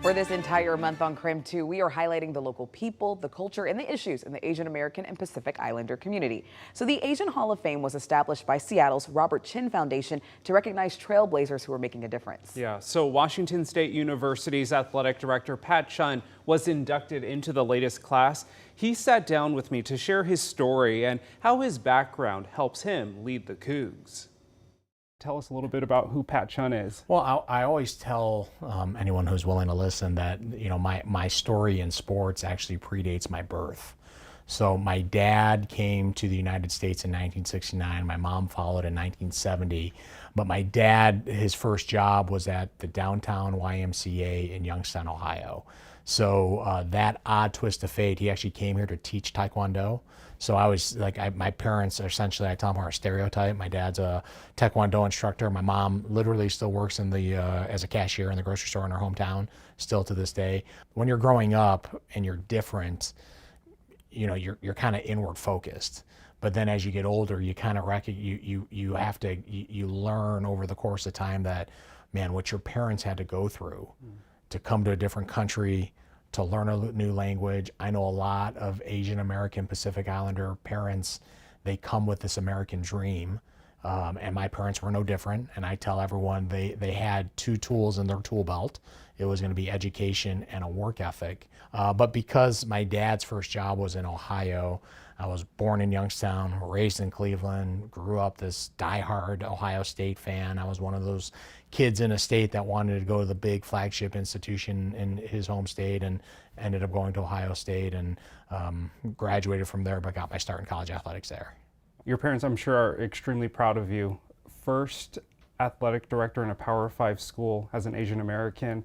For this entire month on Crim 2, we are highlighting the local people, the culture, and the issues in the Asian American and Pacific Islander community. So the Asian Hall of Fame was established by Seattle's Robert Chin Foundation to recognize trailblazers who are making a difference. Yeah, so Washington State University's athletic director, Pat Chun, was inducted into the latest class. He sat down with me to share his story and how his background helps him lead the Cougs. Tell us a little bit about who Pat Chun is. Well, I always tell anyone who's willing to listen that, you know, my story in sports actually predates my birth. So my dad came to the United States in 1969. My mom followed in 1970. But my dad, his first job was at the downtown YMCA in Youngstown, Ohio. So that odd twist of fate, he actually came here to teach Taekwondo. So I was like, my parents are essentially, I tell them, are a stereotype. My dad's a Taekwondo instructor. My mom literally still works in the as a cashier in the grocery store in her hometown, still to this day. When you're growing up and you're different, you know, you're kind of inward focused. But then as you get older, you kind of you learn over the course of time that, man, what your parents had to go through to come to a different country, to learn a new language. I know a lot of Asian American Pacific Islander parents, they come with this American dream. And my parents were no different. And I tell everyone they had two tools in their tool belt. It was going to be education and a work ethic. But because my dad's first job was in Ohio, I was born in Youngstown, raised in Cleveland, grew up this diehard Ohio State fan. I was one of those kids in a state that wanted to go to the big flagship institution in his home state, and ended up going to Ohio State and graduated from there, but got my start in college athletics there. Your parents, I'm sure, are extremely proud of you. First athletic director in a Power 5 school as an Asian American.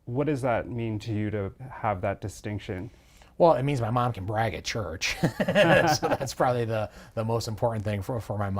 What does that mean to you to have that distinction? Well, it means my mom can brag at church. So that's probably the most important thing for my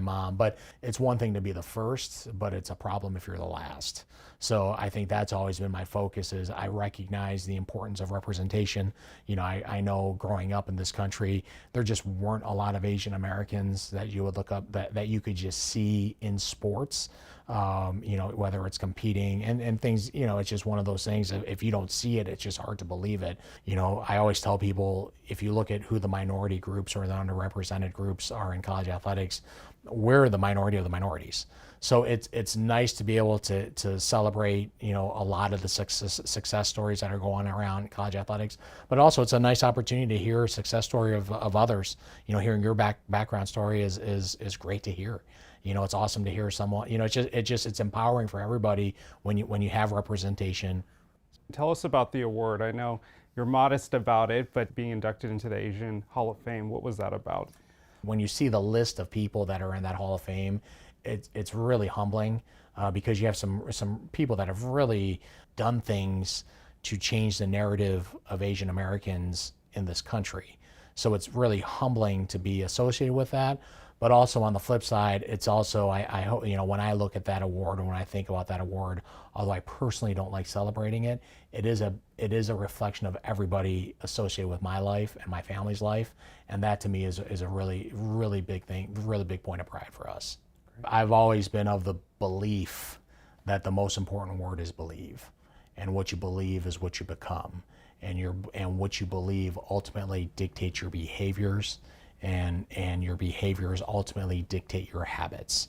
mom. But it's one thing to be the first, but it's a problem if you're the last. So I think that's always been my focus, is I recognize the importance of representation. You know, I know growing up in this country, there just weren't a lot of Asian Americans that you would look up that you could just see in sports. You know, whether it's competing and things, you know, it's just one of those things. If you don't see it, it's just hard to believe it. You know, I always tell people, if you look at who the minority groups or the underrepresented groups are in college athletics, we're the minority of the minorities. So it's nice to be able to celebrate, you know, a lot of the success stories that are going around college athletics, but also it's a nice opportunity to hear a success story of others. You know, hearing your background story is great to hear. You know, it's awesome to hear someone, you know, it's empowering for everybody when you have representation. Tell us about the award. I know you're modest about it, but being inducted into the Asian Hall of Fame, what was that about? When you see the list of people that are in that Hall of Fame, it's really humbling because you have some people that have really done things to change the narrative of Asian Americans in this country. So it's really humbling to be associated with that. But also on the flip side, it's also, I hope, you know, when I look at that award and when I think about that award, although I personally don't like celebrating it, it is a reflection of everybody associated with my life and my family's life. And that to me is a really, really big thing, really big point of pride for us. I've always been of the belief that the most important word is believe. And what you believe is what you become. And what you believe ultimately dictates your behaviors. And your behaviors ultimately dictate your habits.